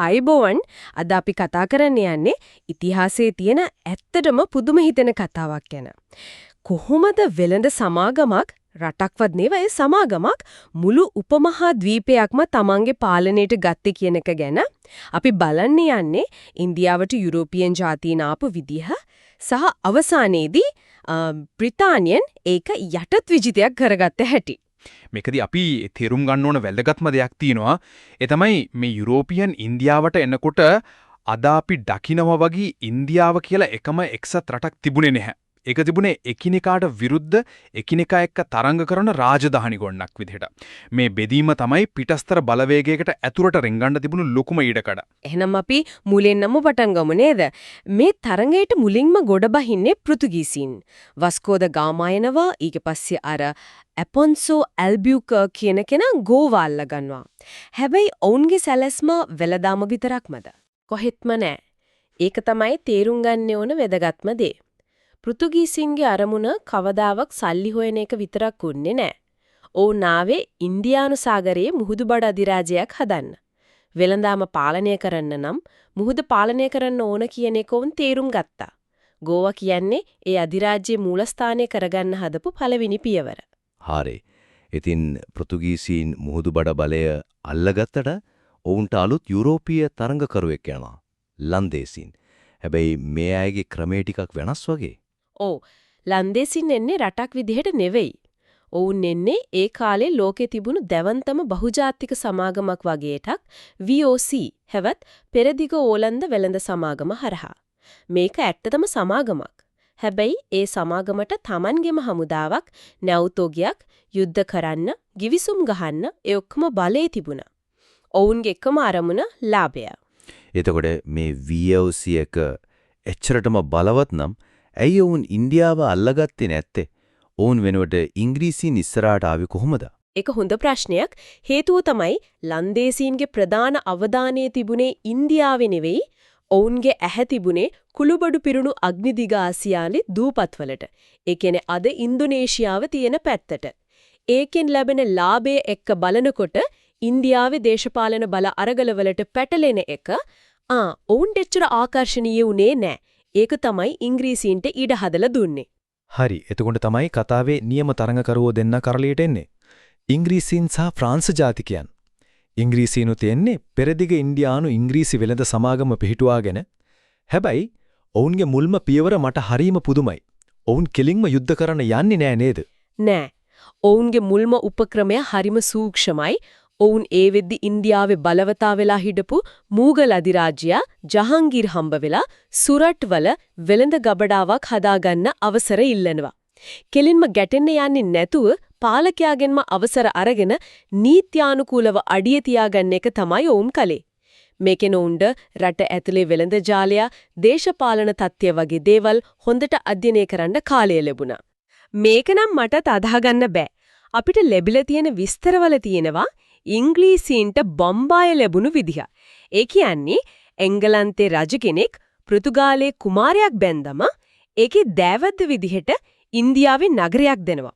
අයිබෝවන් අද අපි කතා කරන්න යන්නේ ඉතිහාසයේ තියෙන ඇත්තටම පුදුම හිතෙන කතාවක් ගැන. කොහොමද වෙළඳ සමාගමක් රටක්වත් නෙවෙයි සමාගමක් මුළු උපමහා ද්වීපයක්ම තමන්ගේ පාලනයට ගත්තේ කියන එක ගැන අපි බලන්න යන්නේ ඉන්දියාවට යුරෝපියන් ජාතීන් ආපු විදිහ සහ අවසානයේදී බ්‍රිතාන්‍යයන් ඒක යටත් විජිතයක් කරගත්ත හැටි. මේකදී අපි තේරුම් ගන්න ඕන වැදගත්ම දෙයක් තියෙනවා. ඒ තමයි මේ යුරෝපියන් ඉන්දියාවට එනකොට අද අපි දකිනවා වගේ ඉන්දියාව කියලා එකම එක්සත් රටක් තිබුණේ නැහැ. ඒක තිබුණේ එකිනෙකාට විරුද්ධ එකිනෙකා එක්ක තරංග කරන රාජධානි ගොන්නක් විදිහට. මේ බෙදීම තමයි පිටස්තර බලවේගයකට ඇතුළට රිංගන්න තිබුණු ලොකුම ඉඩකඩ. එහෙනම් අපි මුලින්ම පටන් ගමු නේද? මේ තරඟයට මුලින්ම ගොඩ බහින්නේ පෘතුගීසීන්. වස්කෝ ද ගාමා එනවා. ඊට පස්සේ අර ඇපොන්සෝ ඇල්බියුකර් කියන කෙනා ගෝවා අල්ල ගන්නවා. හැබැයි ඔවුන්ගේ සැලැස්ම වෙලදාම විතරක්මද? කොහෙත්ම නෑ. ඒක තමයි තේරුම් ගන්න ඕන වැදගත්ම දේ. පෘතුගීසින්ගේ අරමුණ කවදාවත් සල්ලි හොයන එක විතරක් උන්නේ නෑ. ඔවුන් ආවේ ඉන්දියානු සාගරයේ මුහුදුබඩ අධිරාජ්‍යයක් හදන්න. වෙළඳාම පාලනය කරන්න නම් මුහුද පාලනය කරන්න ඕන කියන එක උන් තේරුම් ගත්තා. ගෝවා කියන්නේ ඒ අධිරාජ්‍යයේ මූලස්ථානය කරගන්න හදපු පළවෙනි පියවර. හරි. ඉතින් පෘතුගීසීන් මුහුදුබඩ බලය අල්ලගත්තට ඔවුන්ට අලුත් යුරෝපීය තරඟකරුවෙක් යනවා. ලන්දේසීන්. හැබැයි මේ අයගේ ක්‍රමේ ටිකක් වෙනස් වගේ. ඔව්. ලන්දේසින් එන්නේ රටක් විදිහට නෙවෙයි. ඔවුන් එන්නේ ඒ කාලේ ලෝකේ තිබුණු දැවන්තම බහුජාතික සමාගමක් වගේ එකක් VOC හැවත් පෙරදිග ඕලන්ද වෙළඳ සමාගම හරහා. මේක ඇත්තටම සමාගමක්. හැබැයි ඒ සමාගමට Tamanගෙම හමුදාවක් නැවුතෝගයක් යුද්ධ කරන්න, ගිවිසුම් ගහන්න ඒ ඔක්කොම බලේ තිබුණා. ඔවුන්ගේ එකම අරමුණ ලාභය. එතකොට මේ VOC එක එච්චරටම බලවත් නම් ඇයි ඔවුන් ඉන්දියාව අල්ලගත්තේ නැත්තේ? ඔවුන් වෙනුවට ඉංග්‍රීසීන් ඉස්සරහට ආවේ කොහොමද? ඒක හොඳ ප්‍රශ්නයක්. හේතුව තමයි ලන්දේසීන්ගේ ප්‍රධාන අවධානය තිබුණේ ඉන්දියාවේ නෙවෙයි. ඔවුන්ගේ ඇහැ තිබුණේ කුළුබඩු පිරුණු අග්නිදිග ආසියාවේ දූපත්වලට. ඒ කියන්නේ අද ඉන්දුනීසියාව තියෙන පැත්තට. ඒකෙන් ලැබෙන ලාභය එක්ක බලනකොට ඉන්දියාවේ දේශපාලන බල අරගලවලට පැටලෙන එක ඔවුන්ට එච්චර ආකර්ශනීය උනේ නැහැ. ඒක තමයි ඉංග්‍රීසීන්ට ඉඩ හදලා දුන්නේ. හරි. එතකොට තමයි කතාවේ නියම තරඟකරුවෝ දෙන්න කරලියට එන්නේ. ඉංග්‍රීසීන් සහ ෆ්‍රාන්ස් ජාතිකයන්. ඉංග්‍රීසීනු තියන්නේ පෙරදිග ඉන්දියානු ඉංග්‍රීසි වෙළඳ සමාගම පිහිටුවාගෙන. හැබැයි ඔවුන්ගේ මුල්ම පියවර මට හරීම පුදුමයි. ඔවුන් කෙලින්ම යුද්ධ කරන්න යන්නේ නෑ නේද? නෑ. ඔවුන්ගේ මුල්ම උපක්‍රමය හරිම සූක්ෂමයි. ඔවුන් ඒ වෙද්දි ඉන්දියාවේ බලවතා වෙලා හිටපු මූගල් අධිරාජ්‍යයා ජහාංගීර් හම්බ වෙලා සුරට් වල වෙළඳ ගබඩාවක් හදාගන්න අවසර ඉල්ලනවා. කෙලින්ම ගැටෙන්න යන්නේ නැතුව පාලකයාගෙන්ම අවසර අරගෙන නීත්‍යානුකූලව අඩිය තියාගන්න එක තමයි ඔවුන් කලේ. මේකෙන් උණ්ඩ රට ඇතුලේ වෙළඳ ජාලය, දේශපාලන තත්ත්වය වගේ දේවල් හොඳට අධ්‍යයනය කරන්න කාලය ලැබුණා. මේක නම් මටත් අදාහගන්න බෑ. අපිට ලැබිලා තියෙන විස්තරවල තියෙනවා ඉංග්‍රීසීන්ට බම්බාය ලැබුණු විදිහ. ඒ කියන්නේ එංගලන්තේ රජ කෙනෙක් පෘතුගාලයේ කුමාරයෙක් බැන්දම ඒකේ දෑවැද්ද විදිහට ඉන්දියාවේ නගරයක් දෙනවා.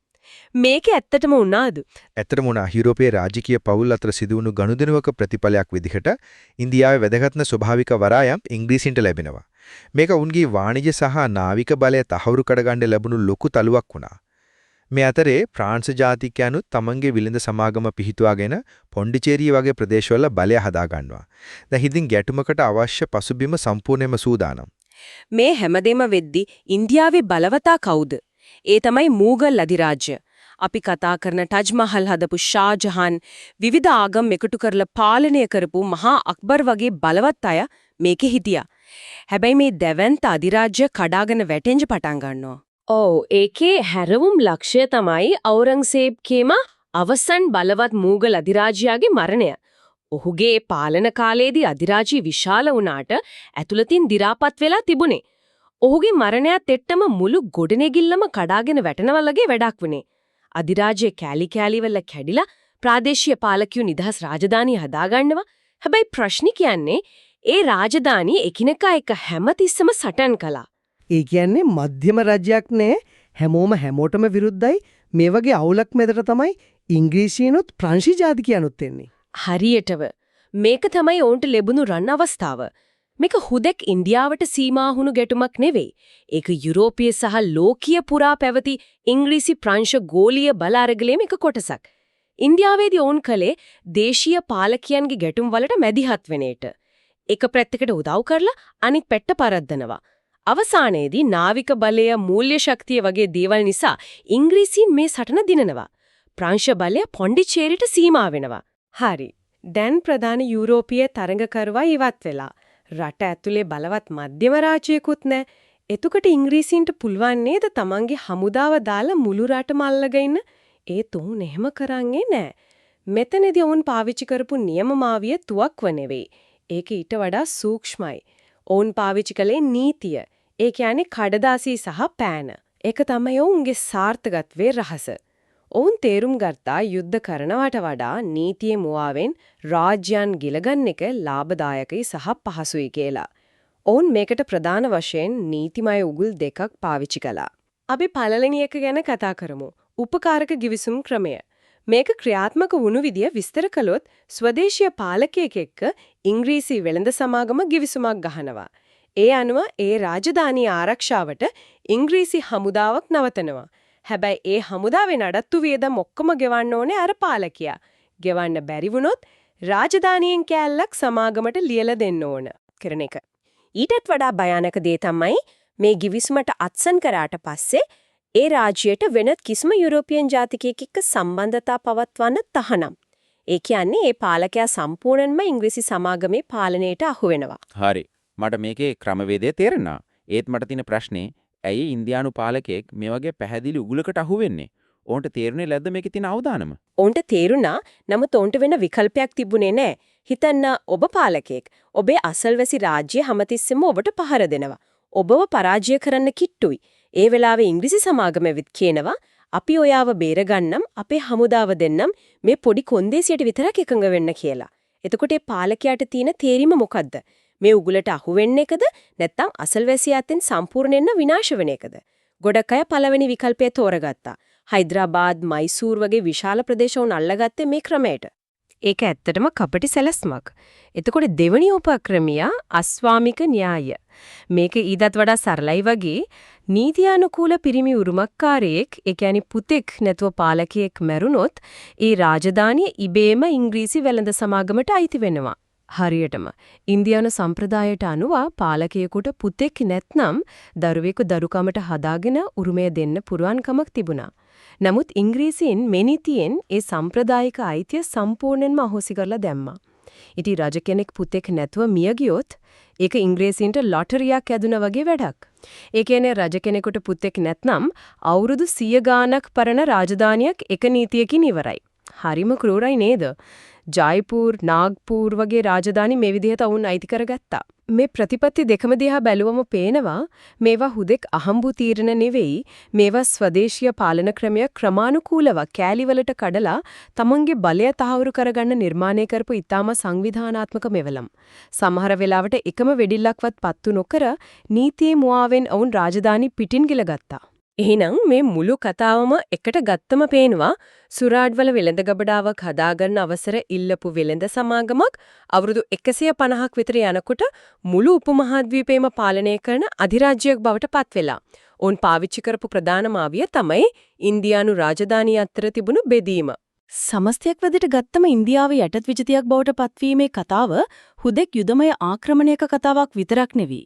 මේක ඇත්තටම වුණාද? ඇත්තටම වුණා. යුරෝපයේ රාජකීය පවුල් අතර සිදුවුණු ගනුදෙනුවක ප්‍රතිඵලයක් විදිහට ඉන්දියාවේ වැදගත්ම ස්වභාවික වරායම් ඉංග්‍රීසීන්ට ලැබෙනවා. මේක උන්ගේ වාණිජ්‍ය සහ නාවික බලය තහවුරු කරගන්න ලැබුණු ලොකු තලුවක් වුණා. මේ අතරේ ප්‍රාන්ස් ජාතිකයනුත් තමන්ගේ විලඳ සමාගම පිහිටුවාගෙන පොන්ඩිචේරිය වගේ ප්‍රදේශවල බලය හදා ගන්නවා. දැන් හිතින් ගැටුමකට අවශ්‍ය පසුබිම සම්පූර්ණයෙන්ම සූදානම්. මේ හැමදේම වෙද්දි ඉන්දියාවේ බලවතා කවුද? ඒ තමයි මූගල් අධිරාජ්‍ය. අපි කතා කරන ටජ් මහල් හදපු ෂා ජහාන්, විවිධ ආගම් එකතු කරලා පාලනය කරපු මහා අක්බර් වගේ බලවත් අය මේකේ හිටියා. හැබැයි මේ දැවැන්ත අධිරාජ්‍ය කඩාගෙන වැටෙන්න පටන් ගන්නවා. ඔව් ඒකේ හැරවුම් ලක්ෂ්‍ය තමයි ඖරංගසේබ්ගේම අවසන් බලවත් මූගල් අධිරාජ්‍යයාගේ මරණය. ඔහුගේ පාලන කාලයේදී අධිරාජ්‍ය විශාල වුණාට ඇතුළතින් දි รา පත් වෙලා තිබුණේ. ඔහුගේ මරණයත් එක්කම මුළු ගොඩනැගිල්ලම කඩාගෙන වැටෙනවා වගේ වැඩක් වුණේ. අධිරාජ්‍ය කෑලි කෑලි වල කැඩිලා ප්‍රාදේශීය පාලකයෝ නිදහස් රාජධානිය හදාගන්නවා. හැබැයි ප්‍රශ්නේ කියන්නේ ඒ රාජධානිය එකිනෙකා එක හැමතිස්සම සටන් කළා. ඒ කියන්නේ මධ්‍යම රජයක් නෑ, හැමෝම හැමෝටම විරුද්ධයි. මේ වගේ අවුලක් මැදට තමයි ඉංග්‍රීසීනුත් ප්‍රංශී ජාතිකයනුත් එන්නේ. හරියටම මේක තමයි ඔවුන්ට ලැබුණු රන් අවස්ථාව. මේක හුදෙක් ඉන්දියාවට සීමා වුණු ගැටුමක් නෙවෙයි. ඒක යුරෝපීය සහ ලෝකීය පුරා පැවති ඉංග්‍රීසි ප්‍රංශ ගෝලීය බල අරගලයේ එක කොටසක්. ඉන්දියාවේදී ඔවුන් කලේ දේශීය පාලකයන්ගේ ගැටුම් වලට මැදිහත් වෙන එක. එක පැත්තකට උදව් කරලා අනිත් පැත්ත පරද්දනවා. අවසානයේදී නාවික බලය මූල්‍ය ශක්තිය වගේ දේවල් නිසා ඉංග්‍රීසීන් මේ සටන දිනනවා. ප්‍රංශ බලය පොන්ඩිචේරියට සීමා වෙනවා. හරි. දැන් ප්‍රධාන යුරෝපීය තරඟකරුවා ඉවත් වෙලා. රට ඇතුලේ බලවත් මධ්‍යම රාජ්‍යයකුත් නැහැ. එතකොට ඉංග්‍රීසීන්ට පුළුවන් නේද තමන්ගේ හමුදාව දාලා මුළු රටම අල්ලගෙන ඉන්න? ඒ තුන් එහෙම කරන්නේ නැහැ. මෙතනදී ඔවුන් පාවිච්චි කරපු නියමමාවිය තුවක්ව නෙවෙයි. ඒක ඊට වඩා සූක්ෂමයි. ඔවුන් පාවිච්චි කළේ නීතිය. ඒ කියන්නේ කඩදාසි සහ පෑන. ඒක තමයි ඔවුන්ගේ සාර්ථකත්වයේ රහස. ඔවුන් තේරුම් ගත්තා යුද්ධ කරනවට වඩා නීතියේ මුවාවෙන් රාජ්‍යයන් ගිලගන්න එක ලාභදායකයි සහ පහසුයි කියලා. ඔවුන් මේකට ප්‍රධාන වශයෙන් නීතිමය උගුල් දෙකක් පාවිච්චි කළා. අපි පළවෙනි එක ගැන කතා කරමු. උපකාරක ගිවිසුම් ක්‍රමය. මේක ක්‍රියාත්මක වුණු විදිය විස්තර කළොත් ස්වදේශීය පාලකයෙක් එක්ක ඉංග්‍රීසි වෙළඳ සමාගම ගිවිසුමක් ගහනවා. ඒ අනුව ඒ රාජධානී ආරක්ෂාවට ඉංග්‍රීසි හමුදාවක් නවතනවා. හැබැයි ඒ හමුදාවේ නඩත්තු වියදම් ඔක්කොම ගෙවන්න ඕනේ අර පාලකයා. ගෙවන්න බැරි වුණොත් රාජධානියෙන් කෑල්ලක් සමාගමට ලියලා දෙන්න ඕන කරන එක. ඊටත් වඩා භයානක දේ තමයි මේ ගිවිසුමට අත්සන් කරාට පස්සේ ඒ රාජ්‍යයට වෙනත් කිසිම යුරෝපියන් ජාතිකයෙක් එක්ක සම්බන්ධතා පවත්වන්න තහනම්. ඒ කියන්නේ ඒ පාලකයා සම්පූර්ණයෙන්ම ඉංග්‍රීසි සමාගමේ පාලනයට අහු වෙනවා. හරි. මට මේකේ ක්‍රමවේදය තේරෙනවා. ඒත් මට තියෙන ප්‍රශ්නේ ඇයි ඉන්දියානු පාලකයෙක් මේ වගේ පැහැදිලි උගුලකට අහු වෙන්නේ? ඔවුන්ට තේරුනේ නැද්ද මේකේ තියෙන අවදානම? ඔවුන්ට තේරුණා. නමුත් ඔවුන්ට වෙන විකල්පයක් තිබුණේ නැහැ. හිතන්න ඔබ පාලකයෙක්. ඔබේ අසල්වැසි රාජ්‍ය හැමතිස්සෙම ඔබට පහර දෙනවා. ඔබව පරාජය කරන්න කිට්ටුයි. ඒ වෙලාවේ ඉංග්‍රීසි සමාගමෙවිත් කියනවා අපි ඔයාව බේරගන්නම් අපේ හමුදාව දෙන්නම් මේ පොඩි කොන්දේසියට විතරක් එකඟ වෙන්න කියලා. එතකොට ඒ පාලකයාට තියෙන තේරීම මොකද්ද? මේ උගුලට අහු වෙන්න එකද නැත්නම් අසල්වැසියාතෙන් සම්පූර්ණයෙන්ම විනාශ වෙන එකද? ගොඩක් අය පළවෙනි විකල්පය තෝරගත්තා. හයිද්‍රාබාද්, මයිසූර් වගේ විශාල ප්‍රදේශ වුන් අල්ලගත්තේ මේ ක්‍රමයට. ඒක ඇත්තටම කපටි සැලැස්මක්. එතකොට දෙවනි උපක්‍රමය අස්වාමික න්‍යාය. මේක ඊටත් වඩා සරලයි වගේ නීතියානුකූල පිරිමි උරුමකාරයෙක්, ඒ කියන්නේ පුතෙක් නැතුව පාලකයෙක් මැරුණොත් ඒ රාජධානිය ඉබේම ඉංග්‍රීසි වෙළඳ සමාගමට අයිති වෙනවා. හරියටම ඉන්දියානු සම්ප්‍රදායට අනුව පාලකයෙකුට පුතෙක් නැත්නම් දරුවෙකු දරුකමට හදාගෙන උරුමය දෙන්න පුරුවන්කමක් තිබුණා. නමුත් ඉංග්‍රීසීන් මෙනිතියෙන් ඒ සම්ප්‍රදායික අයිතිය සම්පූර්ණයෙන්ම අහෝසි කරලා දැම්මා. ඉතින් රජ කෙනෙක් පුතෙක් නැතුව මිය ගියොත් ඒක ඉංග්‍රීසීන්ට ලොටරියක් ඇදුනා වගේ වැඩක්. ඒ කියන්නේ රජ කෙනෙකුට පුතෙක් නැත්නම් අවුරුදු 100 ගාණක් පරණ රාජධානියක් එක නීතියකින් ඉවරයි. හරිම ක්‍රූරයි නේද? ජයිපුර්, නාග්පුර් වගේ රාජධානි මේ විදිහට වුන් අයිති කරගත්තා. මේ ප්‍රතිපත්ති දෙකම දිහා බැලුවම පේනවා මේවා හුදෙක් අහම්බු තීරණ නෙවෙයි, මේවා ස්වදේශීය පාලන ක්‍රමය ක්‍රමානුකූලව කෑලිවලට කඩලා තමන්ගේ බලය තහවුරු කරගන්න නිර්මාණය කරපු ඊටාම සංවිධානාත්මක මෙවලම්. සමහර වෙලාවට එකම වෙඩිල්ලක්වත් පත්තු නොකර නීතියේ මුවාවෙන් වුන් රාජධානි පිටින් ගිලගත්තා. එහෙනම් මේ මුළු කතාවම එකට ගත්තම පේනවා සුරාඩ්වල වෙළඳ ගබඩාවක් හදාගන්න අවසර ඉල්ලපු වෙළඳ සමාගමක් අවුරුදු 150ක් විතර යනකොට මුළු උපමහද්වීපයම පාලනය කරන අධිරාජ්‍යයක් බවට පත් වෙලා. උන් පාවිච්චි කරපු ප්‍රධාන මාවිය තමයි ඉන්දියානු රාජධානිය අතර තිබුණු බෙදීම. සමස්තයක් වෙදට ගත්තම ඉන්දියාවේ යටත් විජිතයක් බවට පත්වීමේ කතාව හුදෙක් යුදමය ආක්‍රමණයක කතාවක් විතරක් නෙවෙයි.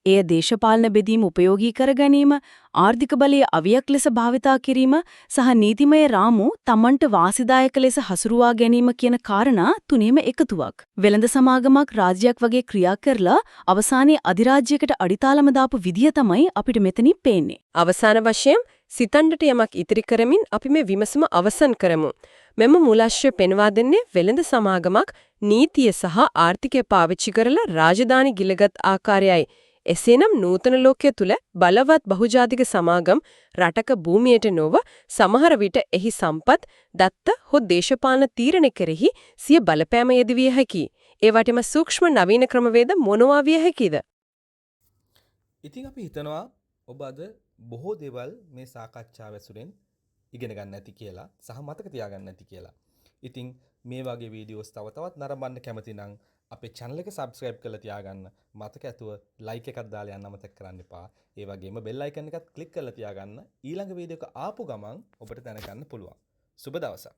එය දේශපාලන බෙදීම උපයෝගී කර ගැනීම, ආර්ථික බලය අවියක් ලෙස භාවිතා කිරීම සහ නීතිමය රාමු තමන්ට වාසිදායක ලෙස හසුරුවා ගැනීම කියන කාරණා තුනේම එකතුවක්. වෙළඳ සමාගමක් රාජ්‍යයක් වගේ ක්‍රියා කරලා අවසානයේ අධිරාජ්‍යයකට අඩිතාලම දාපු විදිය තමයි අපිට මෙතනින් පේන්නේ. අවසාන වශයෙන් සිතන්නට යමක් ඉතිරි කරමින් අපි මේ විමසම අවසන් කරමු. මෙම මූලාශ්‍රය පෙන්වා දෙන්නේ වෙළඳ සමාගමක් නීතිය සහ ආර්ථිකය පාවිච්චි කරලා රාජධානි ගිලගත් ආකාරයයි. එසේනම් නූතන ලෝකයේ තුල බලවත් බහුජාතික සමාගම් රටක භූමියට නොව සමහර විට එහි සම්පත් දත්ත හෝ දේශපාලන තීරණ කෙරෙහි සිය බලපෑම යෙදවිය හැකියි. ඒ වටේම සූක්ෂම නවීන ක්‍රමවේද මොනවා විය හැකිද? ඉතින් අපි හිතනවා ඔබ අද බොහෝ දේවල් මේ සාකච්ඡාව ඇසුරෙන් ඉගෙන ගන්න ඇති කියලා සහ මතක තියාගන්න ඇති කියලා. ඉතින් මේ වගේ වීඩියෝස් තව තවත් නරඹන්න කැමති නම් අපේ channel එක subscribe කරලා තියාගන්න. මතක ඇතුව like එකක් දාලා යන්න අමතක කරන්න එපා. ඒ වගේම bell icon එකත් click කරලා තියාගන්න. ඊළඟ වීඩියෝ එක ආපු ගමන් ඔබට දැනගන්න පුළුවන්. සුබ දවසක්.